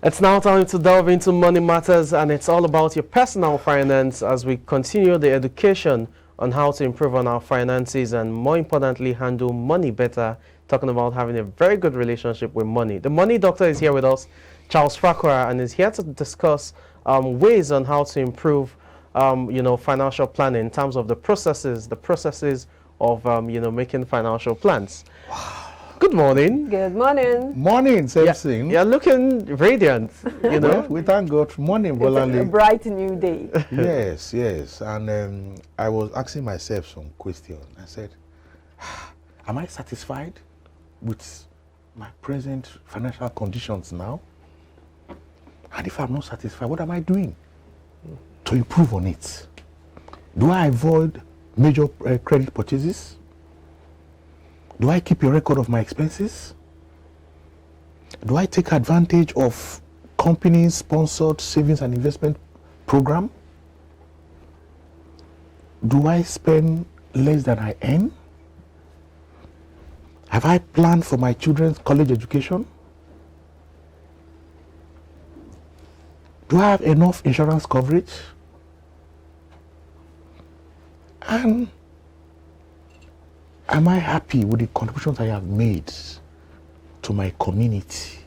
It's now time to delve into money matters, and it's all about your personal finance as we continue the education on how to improve on our finances and, more importantly, handle money better, talking about having a very good relationship with money. The money doctor is here with us, Charles Fakura, and is here to discuss ways on how to improve financial planning in terms of the processes of making financial plans. Wow. Good morning. Good morning. Morning, Samson. You're looking radiant, Well, we thank God. Morning, Bolali. It's a bright new day. Yes. And I was asking myself some questions. I said, am I satisfied with my present financial conditions now? And if I'm not satisfied, what am I doing to improve on it? Do I avoid major credit purchases? Do I keep a record of my expenses? Do I take advantage of company-sponsored savings and investment program? Do I spend less than I earn? Have I planned for my children's college education? Do I have enough insurance coverage? And am I happy with the contributions I have made to my community,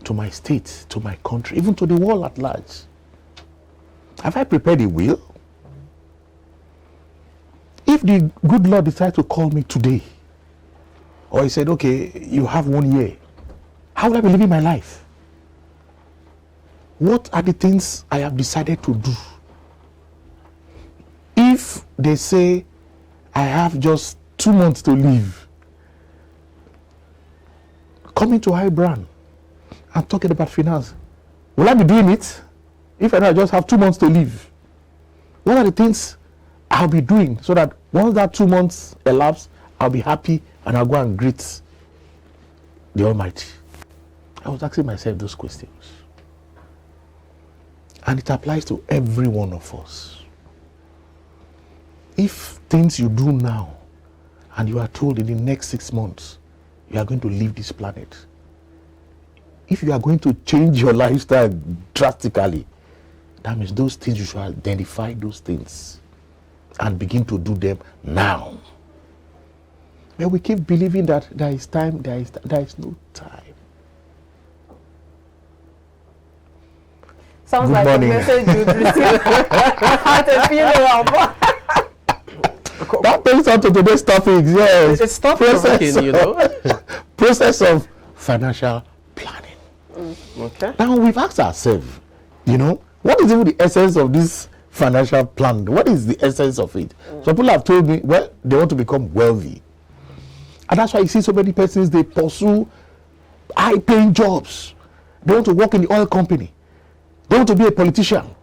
to my state, to my country, even to the world at large? Have I prepared a will? If the good Lord decides to call me today, or he said, okay, you have 1 year, how will I be living my life? What are the things I have decided to do? If they say I have just 2 months to live, coming to iBrand and talking about finance, will I be doing it if I know I just have 2 months to live? What are the things I'll be doing so that once that 2 months elapse, I'll be happy and I'll go and greet the Almighty? I was asking myself those questions. And it applies to every one of us. If things you do now and you are told in the next 6 months you are going to leave this planet, if you are going to change your lifestyle drastically, that means those things, you should identify those things and begin to do them now. But we keep believing that there is time, there is no time. Sounds Good like morning. a message you'd receive at a funeral. That brings us to today's topic. Yes, It's thought-provoking, process of financial planning. Okay. Now we've asked ourselves, what is even the essence of this financial plan? What is the essence of it? Some people have told me, well, they want to become wealthy. And that's why you see so many persons, they pursue high-paying jobs. They want to work in the oil company. They want to be a politician.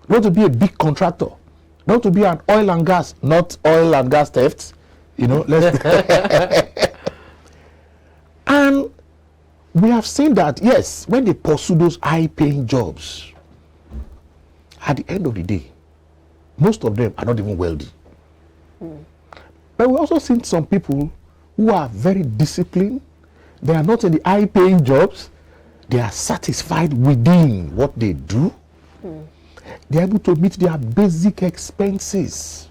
They want to be a big contractor. They want to be an oil and gas, not oil and gas theft. And we have seen that, yes, when they pursue those high-paying jobs, at the end of the day, most of them are not even wealthy. But we also seen some people who are very disciplined. They are not in the high-paying jobs. They are satisfied within what they do. They are able to meet their basic expenses.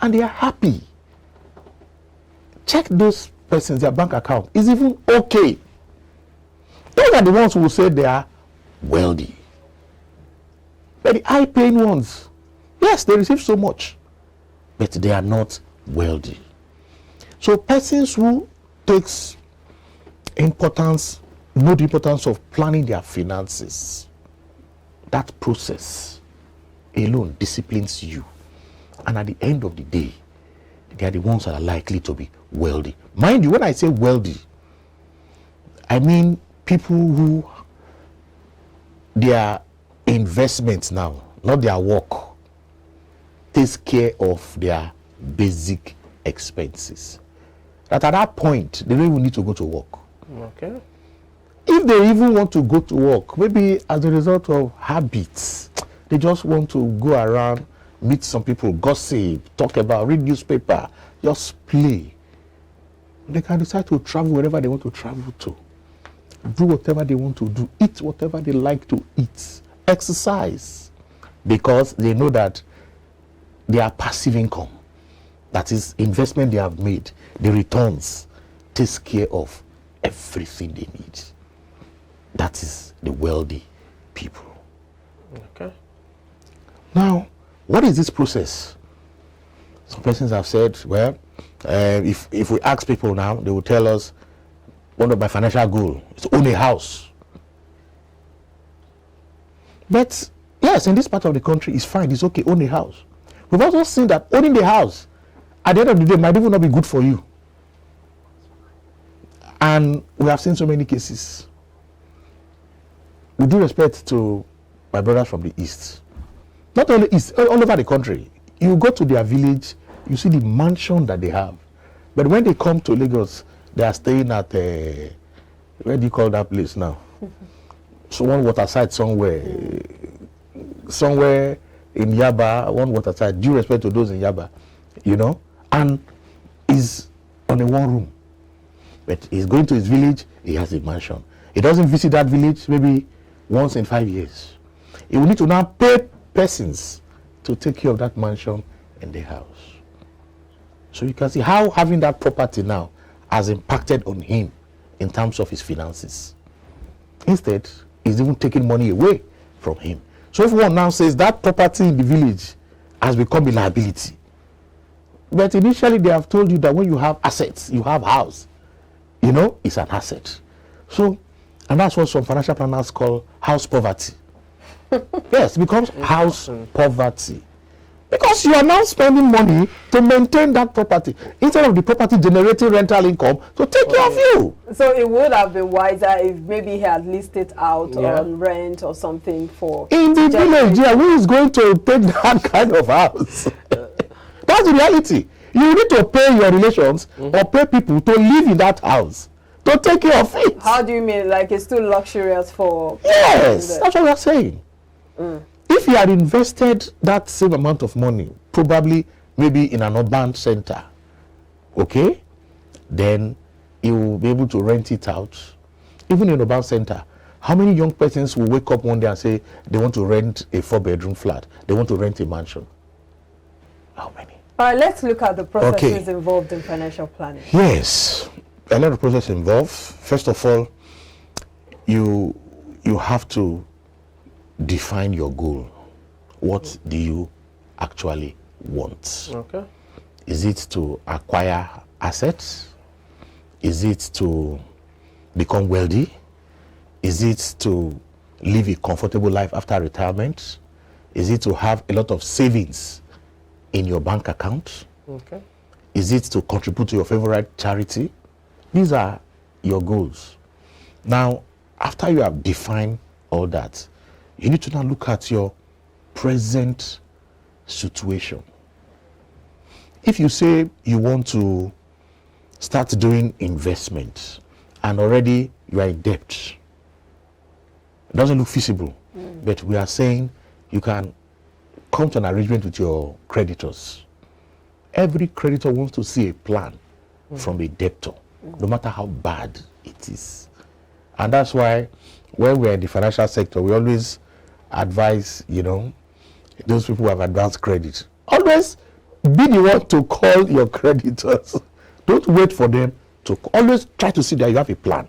And they are happy. Check those persons, their bank account is even okay. Those are the ones who will say they are wealthy. But the high-paying ones, yes, they receive so much, but they are not wealthy. So persons who takes know the importance of planning their finances, that process alone disciplines you. And at the end of the day, they are the ones that are likely to be wealthy. Mind you, when I say wealthy, I mean people who their investments now, not their work, takes care of their basic expenses. That at that point, they don't even need to go to work. Okay. If they even want to go to work, maybe as a result of habits, they just want to go around, meet some people, gossip, talk about, read newspaper, just play. They can decide to travel wherever they want to travel to. do whatever they want to do, eat whatever they like to eat, exercise, because they know that their passive income, that is investment they have made, the returns takes care of everything they need. That is the wealthy people. Okay. Now, what is this process? Some persons have said, well, if we ask people now, they will tell us, one of my financial goals is to own a house. But yes, in this part of the country, it's fine, it's okay, own a house. We've also seen that owning the house, at the end of the day, might even not be good for you. And we have seen so many cases. With due respect to my brothers from the East, not only East, all over the country, you go to their village, you see the mansion that they have. But when they come to Lagos, they are staying at, where do you call that place now? So one waterside somewhere in Yaba, one waterside, due respect to those in Yaba, you know, and is on a one room. But he's going to his village, he has a mansion. He doesn't visit that village maybe once in 5 years. He will need to now pay persons to take care of that mansion and the house. So you can see how having that property now has impacted on him in terms of his finances. Instead, he's even taking money away from him. So if one now says that property in the village has become a liability, but initially they have told you that when you have assets, you have house, you know, it's an asset. So, and that's what some financial planners call house poverty. Yes, it becomes house poverty. Because you are now spending money to maintain that property instead of the property generating rental income to take care of you. So it would have been wiser if maybe he had leased it out on rent or something for... In the village, yeah, who is going to take that kind of house? That's the reality. You need to pay your relations or pay people to live in that house to take care of it. How do you mean? Like it's too luxurious for... Yes, that's what we are saying. If you had invested that same amount of money, probably maybe in an urban center, okay, then you will be able to rent it out. Even in an urban center, how many young persons will wake up one day and say they want to rent a 4-bedroom flat, they want to rent a mansion? How many? All right, let's look at the processes involved in financial planning. Yes, a lot of processes involved. First of all, you have to define your goal. What do you actually want? Okay. Is it to acquire assets? Is it to become wealthy? Is it to live a comfortable life after retirement? Is it to have a lot of savings in your bank account? Okay. Is it to contribute to your favorite charity? These are your goals. Now, after you have defined all that, you need to now look at your present situation. If you say you want to start doing investments and already you are in debt, it doesn't look feasible. But we are saying you can come to an arrangement with your creditors. Every creditor wants to see a plan from a debtor, no matter how bad it is. And that's why when we're in the financial sector, we always advise, you know, those people who have advanced credit, always be the one to call your creditors. Don't wait for them to always try to see that you have a plan.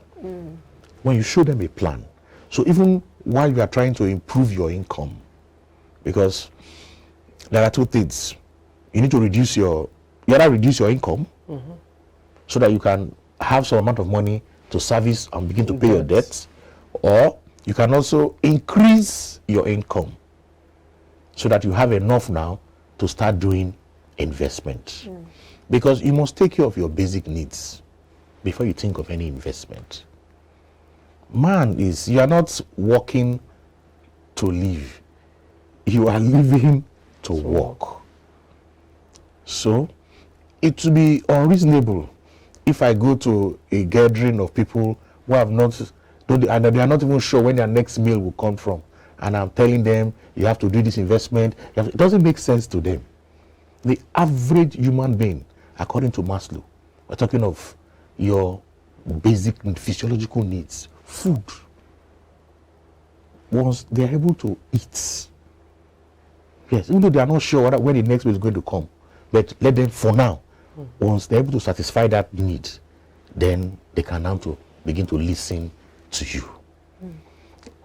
When you show them a plan, so even while you are trying to improve your income, because there are two things. You need to reduce your income so that you can have some amount of money to service and begin to pay your debts, or you can also increase your income so that you have enough now to start doing investment. Because you must take care of your basic needs before you think of any investment. Man, you are not working to live. You are living to work. So it would be unreasonable if I go to a gathering of people who have not, and they are not even sure when their next meal will come from, and I'm telling them you have to do this investment. It doesn't make sense to them. The average human being, according to Maslow, we're talking of your basic physiological needs: food, once they are able to eat, yes, even though they are not sure when the next wave is going to come, but let them for now. Once they're able to satisfy that need, then they can now to begin to listen to you.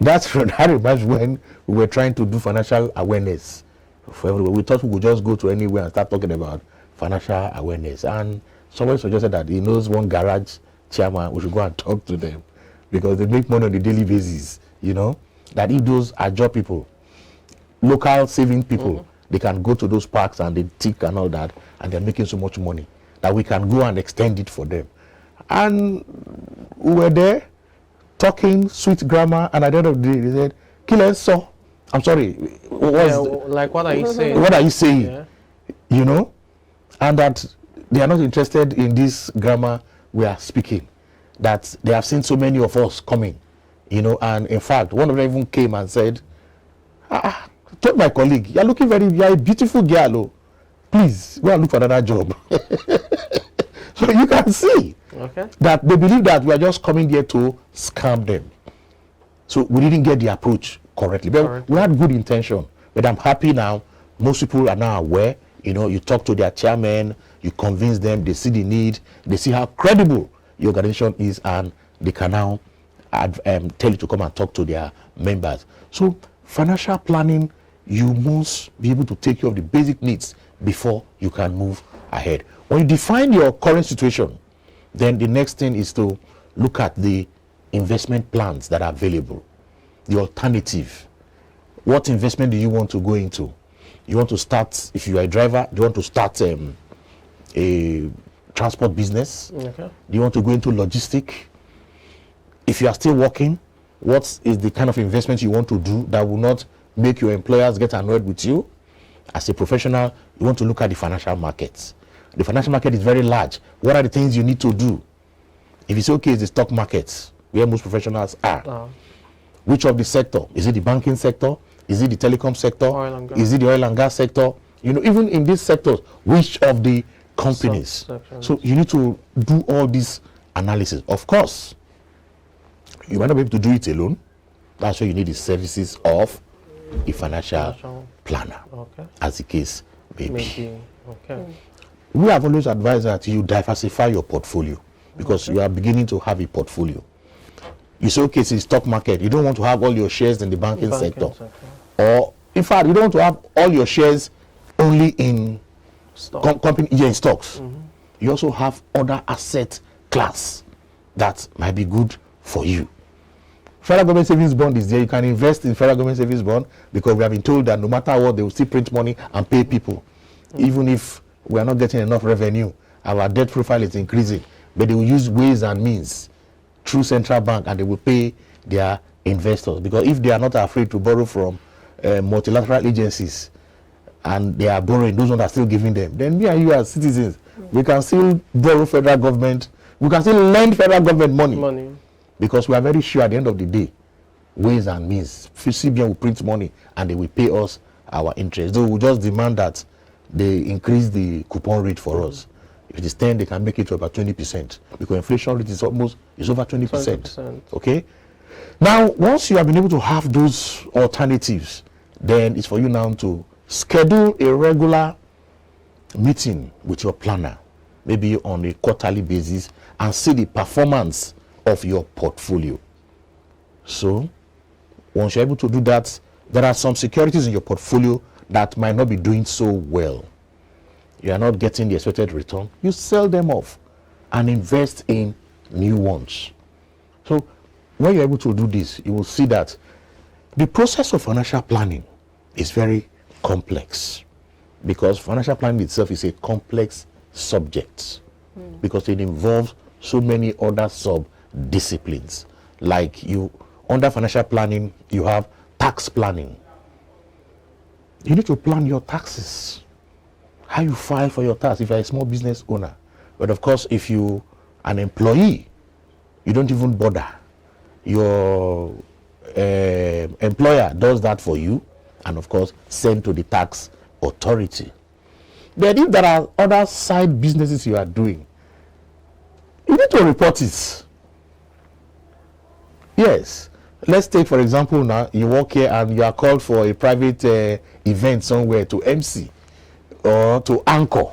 That reminds me when we were trying to do financial awareness for everywhere. We thought we would just go to anywhere and start talking about financial awareness. And somebody suggested that he knows one garage chairman, we should go and talk to them because they make money on a daily basis, you know, that if those are job people, local saving people, they can go to those parks and they tick and all that, and they're making so much money that we can go and extend it for them. And we were there talking sweet grammar, and at the end of the day, they said, "Kilenso, I'm sorry, like what are you saying? What are you saying?" Yeah. You know, and that they are not interested in this grammar we are speaking. That they have seen so many of us coming, you know, and in fact, one of them even came and said, told my colleague, you're a beautiful girl, oh. Please go and look for another job." So you can see that they believe that we are just coming here to scam them. So we didn't get the approach correctly. But we had good intention. But I'm happy now. Most people are now aware. You know, you talk to their chairman, you convince them, they see the need, they see how credible your organization is, and they can now tell you to come and talk to their members. So financial planning, you must be able to take care of the basic needs before you can move ahead. When you define your current situation, then the next thing is to look at the investment plans that are available, the alternative. What investment do you want to go into? You want to start, if you are a driver, do you want to start a transport business? Do you want to go into logistic? If you are still working, what is the kind of investment you want to do that will not make your employers get annoyed with you? As a professional, you want to look at the financial markets. The financial market is very large. What are the things you need to do? If it's okay, it's the stock markets where most professionals are. Which of the sector? Is it the banking sector? Is it the telecom sector? Is it the oil and gas sector? You know, even in these sectors, which of the companies? So you need to do all this analysis. Of course, you might not be able to do it alone. That's why you need the services of a financial planner, as the case may be. We have always advised that you diversify your portfolio because you are beginning to have a portfolio. You say, okay, it's the stock market. You don't want to have all your shares in the banking sector. Or, in fact, you don't want to have all your shares only in in stocks. You also have other asset class that might be good for you. Federal government savings bond is there. You can invest in federal government savings bond because we have been told that no matter what, they will still print money and pay people. Even if we are not getting enough revenue, our debt profile is increasing. But they will use ways and means through central bank, and they will pay their investors. Because if they are not afraid to borrow from multilateral agencies and they are borrowing, those ones are still giving them, then me and you as citizens, we can still borrow federal government, we can still lend federal government money. Because we are very sure at the end of the day, ways and means, CBN will print money and they will pay us our interest. So we just demand that they increase the coupon rate for us. If it is 10, they can make it to about 20%. Because inflation rate is over 20%. Okay? Now, once you have been able to have those alternatives, then it's for you now to schedule a regular meeting with your planner, maybe on a quarterly basis, and see the performance of your portfolio. So, once you're able to do that, there are some securities in your portfolio that might not be doing so well. You are not getting the expected return. You sell them off and invest in new ones. So, when you're able to do this, you will see that the process of financial planning is very complex, because financial planning itself is a complex subject, because it involves so many other sub-disciplines. Like under financial planning, you have tax planning. You need to plan your taxes, how you file for your tax if you're a small business owner. But of course, if you're an employee, you don't even bother. Your employer does that for you, and of course, send to the tax authority. But if there are other side businesses you are doing, you need to report it. Yes. Let's take, for example, now you work here and you are called for a private event somewhere to MC or to anchor.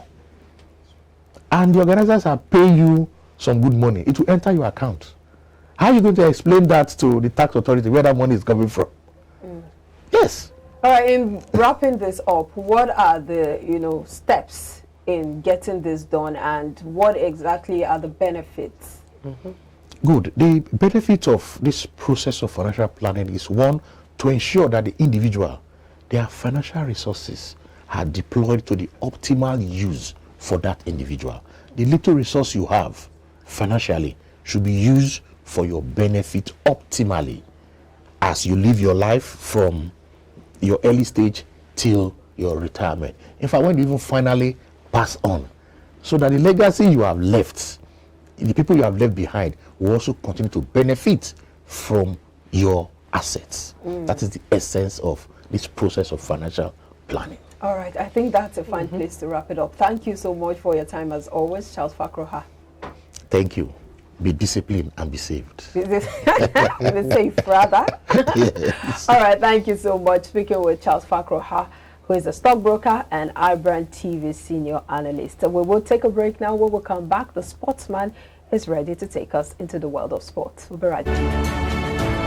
And the organizers are paying you some good money. It will enter your account. How are you going to explain that to the tax authority where that money is coming from? Yes. All right, in wrapping this up, what are the, steps in getting this done, and what exactly are the benefits? Good. The benefit of this process of financial planning is, one, to ensure that the individual, their financial resources are deployed to the optimal use for that individual. The little resource you have financially should be used for your benefit optimally as you live your life from your early stage till your retirement. In fact, when you even finally pass on, so that the legacy you have left, the people you have left behind, will also continue to benefit from your assets. That is the essence of this process of financial planning. All right, I think that's a fine place to wrap it up. Thank you so much for your time as always, Charles Fakroha. Thank you. Be disciplined and be saved. Be safe, rather. Yes. All right, thank you so much. Speaking with Charles Fakroha, who is a stockbroker and iBrandTV senior analyst. We will take a break now. When we come back, the sportsman is ready to take us into the world of sports. We'll be right back.